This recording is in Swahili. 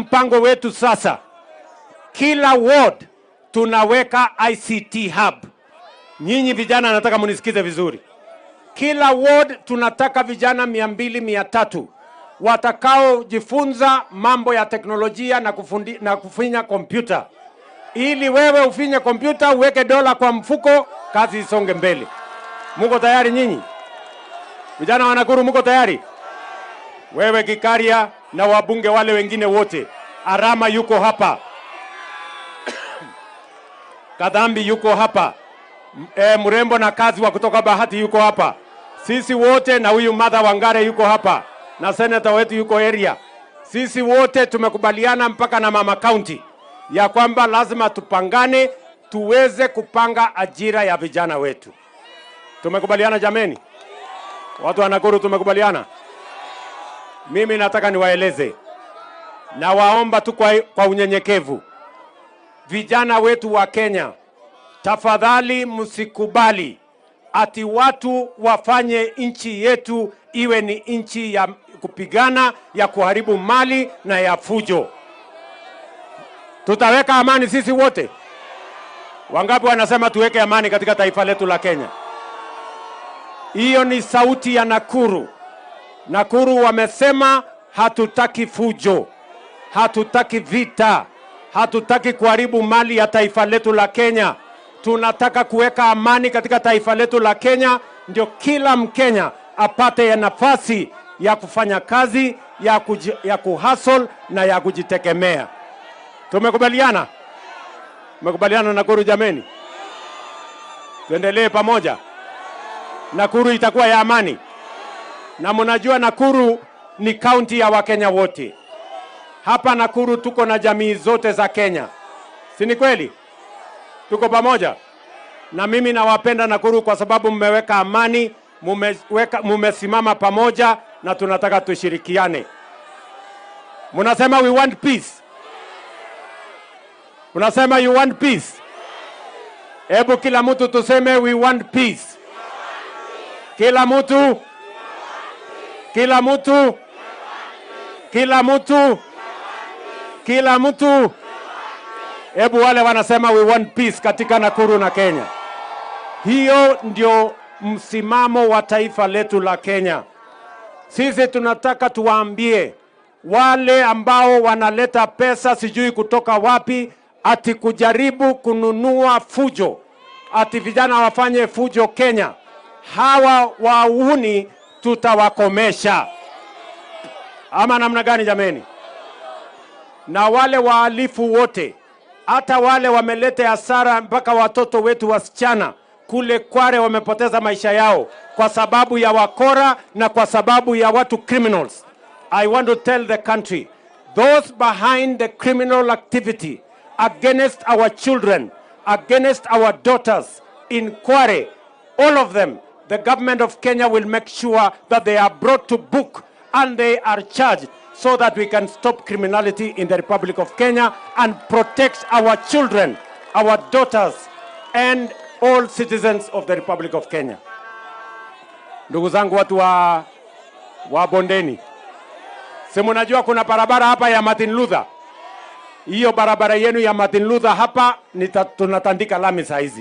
mpango wetu sasa, kila ward tunaweka ICT hub. Nyinyi vijana nataka munisikize vizuri. Kila ward tunataka vijana 200-300 watakao jifunza mambo ya teknolojia na kufinya kompyuta. Ili wewe ufinye kompyuta, uweke dola kwa mfuko, kazi isonge mbele. Muko tayari nyinyi? Vijana wa Nakuru muko tayari? Wewe Gikaria na wabunge wale wengine wote. Arama yuko hapa. Kadhambi yuko hapa. Mrembo na kazi wa kutoka Bahati yuko hapa. Sisi wote na huyu Martha Wangare yuko hapa. Na senator wetu yuko area. Sisi wote tumekubaliana mpaka na mama county ya kwamba lazima tupangane tuweze kupanga ajira ya vijana wetu. Tumekubaliana jameni? Watu wa Nakuru tumekubaliana? Mimi nataka niwaeleze na waomba tu kwa unyenyekevu. Vijana wetu wa Kenya, tafadhali msikubali ati watu wafanye nchi yetu iwe ni nchi ya kupigana, ya kuharibu mali na ya fujo. Tutaweka amani sisi wote? Wangapi wanasema tuweke amani katika taifa letu la Kenya? Hiyo ni sauti ya Nakuru. Nakuru wamesema hatutaki fujo, hatutaki vita, hatutaki kuharibu mali ya taifa letu la Kenya. Tunataka kuweka amani katika taifa letu la Kenya, ndio kila Mkenya apate nafasi ya kufanya kazi, ya kuhustle na ya kujitegemea. Tumekubaliana? Tumekubaliana Nakuru jameni? Tuendelee pamoja. Nakuru itakuwa ya amani. Na mnajua Nakuru ni county ya Wakenya wote. Hapa Nakuru tuko na jamii zote za Kenya. Si ni kweli? Tuko pamoja. Na mimi nawapenda Nakuru kwa sababu mmeweka amani, mumesimama pamoja na tunataka tushirikiane. Mnasema we want peace. Unasema you want peace. Hebu kila mtu tuseme we want peace. Kila mtu. Kila mtu. Kila mtu. Kila mtu. Hebu wale wanasema we want peace katika Nakuru na Kenya. Hiyo ndio msimamo wa taifa letu la Kenya. Sisi tunataka tuwaambie wale ambao wanaleta pesa sijui kutoka wapi ati kujaribu kununua fujo, ati vijana wafanye fujo Kenya. Hawa wauni tutawakomesha. Ama namna gani jameni? Na wale wahalifu wote, hata wale wameleta hasara mpaka watoto wetu wasichana kule Kware wamepoteza maisha yao kwa sababu ya wakora na kwa sababu ya watu criminals. I want to tell the country, those behind the criminal activity against our children, against our daughters in Kware, all of them, the government of Kenya will make sure that they are brought to book and they are charged so that we can stop criminality in the Republic of Kenya and protect our children, our daughters, and all citizens of the Republic of Kenya. Ndugu zangu watu wa Bondeni, si mnajua kuna barabara hapa ya Martin Luther? Hiyo barabara yenu ya Martin Luther hapa tunatandika lami saa hizi.